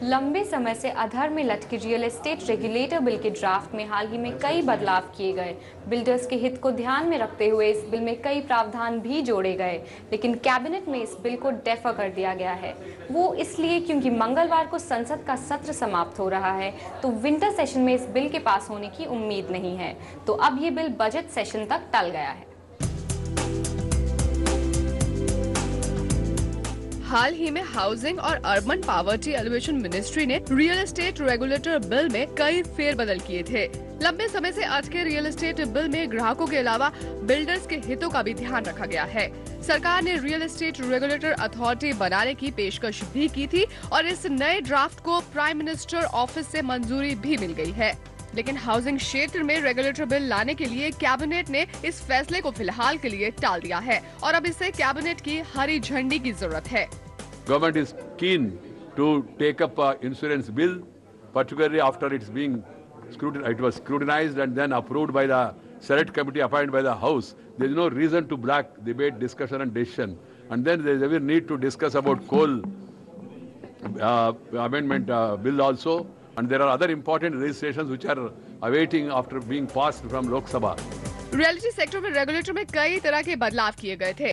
लंबे समय से अधर में लटके रियल एस्टेट रेगुलेटर बिल के ड्राफ्ट में हाल ही में कई बदलाव किए गए। बिल्डर्स के हित को ध्यान में रखते हुए इस बिल में कई प्रावधान भी जोड़े गए, लेकिन कैबिनेट में इस बिल को डेफर कर दिया गया है। वो इसलिए क्योंकि मंगलवार को संसद का सत्र समाप्त हो रहा है, तो विंटर सेशन में इस बिल के पास होने की उम्मीद नहीं है। तो अब ये बिल बजट सेशन तक टल गया है। हाल ही में हाउसिंग और अर्बन पावर्टी एलिवेशन मिनिस्ट्री ने रियल एस्टेट रेगुलेटर बिल में कई फेरबदल किए थे। लंबे समय से अटके रियल एस्टेट बिल में ग्राहकों के अलावा बिल्डर्स के हितों का भी ध्यान रखा गया है। सरकार ने रियल एस्टेट रेगुलेटर अथॉरिटी बनाने की पेशकश भी की थी और इस नए ड्राफ्ट को प्राइम मिनिस्टर ऑफिस से मंजूरी भी मिल गई है। लेकिन हाउसिंग क्षेत्र में रेगुलेटर बिल लाने के लिए कैबिनेट ने इस फैसले को फिलहाल के लिए टाल दिया है और अब इसे कैबिनेट की हरी झंडी की जरूरत है। Government is keen to take up insurance bill, particularly after it was scrutinized and then approved by the Select Committee appointed by the House. There is no reason to block debate, discussion and decision. And then there is every need to discuss about coal amendment bill also. And there are other important legislations which are awaiting after being passed from Lok Sabha. Reality sector में regulator में कई तरह के बदलाव किए गए थे।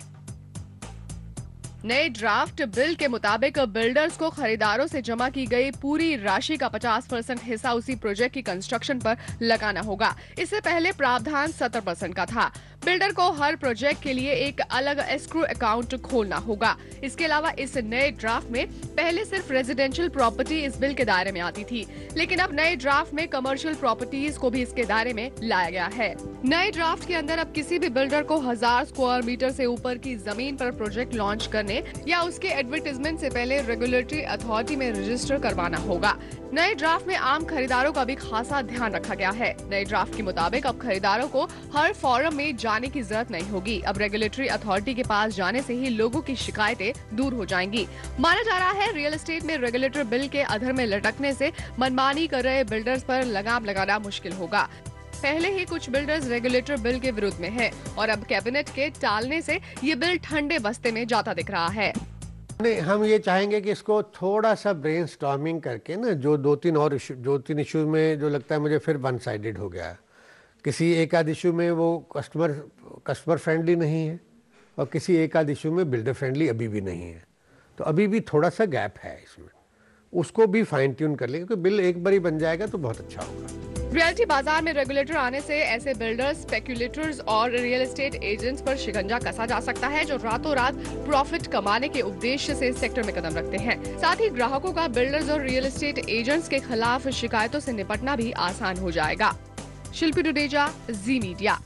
नए ड्राफ्ट बिल के मुताबिक बिल्डर्स को खरीदारों से जमा की गई पूरी राशि का 50% हिस्सा उसी प्रोजेक्ट की कंस्ट्रक्शन पर लगाना होगा। इससे पहले प्रावधान 70% का था। बिल्डर को हर प्रोजेक्ट के लिए एक अलग एस्क्रो अकाउंट खोलना होगा। इसके अलावा इस नए ड्राफ्ट में पहले सिर्फ रेजिडेंशियल प्रॉपर्टी इस बिल के दायरे में आती थी, लेकिन अब नए ड्राफ्ट में कमर्शियल प्रॉपर्टीज को भी इसके दायरे में लाया गया है। नए ड्राफ्ट के अंदर अब किसी भी बिल्डर को 1000 स्क्वायर मीटर से ऊपर की जमीन पर प्रोजेक्ट लॉन्च करने या उसके एडवर्टाइजमेंट से पहले रेगुलेटरी अथॉरिटी में रजिस्टर करवाना होगा। नए ड्राफ्ट में आम खरीदारों का भी खासा ध्यान रखा गया है। नए ड्राफ्ट के मुताबिक अब खरीदारों को हर फोरम में जाने की जरूरत नहीं होगी। अब रेगुलेटरी अथॉरिटी के पास जाने से ही लोगों की शिकायतें दूर हो जाएंगी। माना जा रहा है रियल एस्टेट में रेगुलेटर बिल के अधर में लटकने से मनमानी कर रहे बिल्डर्स पर लगाम लगाना मुश्किल होगा। पहले ही कुछ बिल्डर्स रेगुलेटर बिल के विरोध में हैं और अब कैबिनेट के टालने से ये बिल ठंडे बस्ते में जाता दिख रहा है। हम ये चाहेंगे कि इसको थोड़ा सा ब्रेनस्टॉर्मिंग करके ना, जो दो तीन इशू में जो लगता है मुझे फिर वन साइडेड हो गया। किसी एक आध इशू में वो कस्टमर फ्रेंडली नहीं है और किसी एक आध इशू में बिल्डर फ्रेंडली अभी भी नहीं है। तो अभी भी थोड़ा सा गैप है इसमें, उसको भी फाइन ट्यून कर लेंगे, क्योंकि बिल एक बार ही बन जाएगा तो बहुत अच्छा होगा। रियल्टी बाजार में रेगुलेटर आने से ऐसे बिल्डर्स, स्पेक्युलेटर्स और रियल एस्टेट एजेंट्स पर शिकंजा कसा जा सकता है जो रातों रात प्रॉफिट कमाने के उद्देश्य से इस सेक्टर में कदम रखते हैं। साथ ही ग्राहकों का बिल्डर्स और रियल एस्टेट एजेंट्स के खिलाफ शिकायतों से निपटना भी आसान हो जाएगा। शिल्पी डुडेजा, जी मीडिया।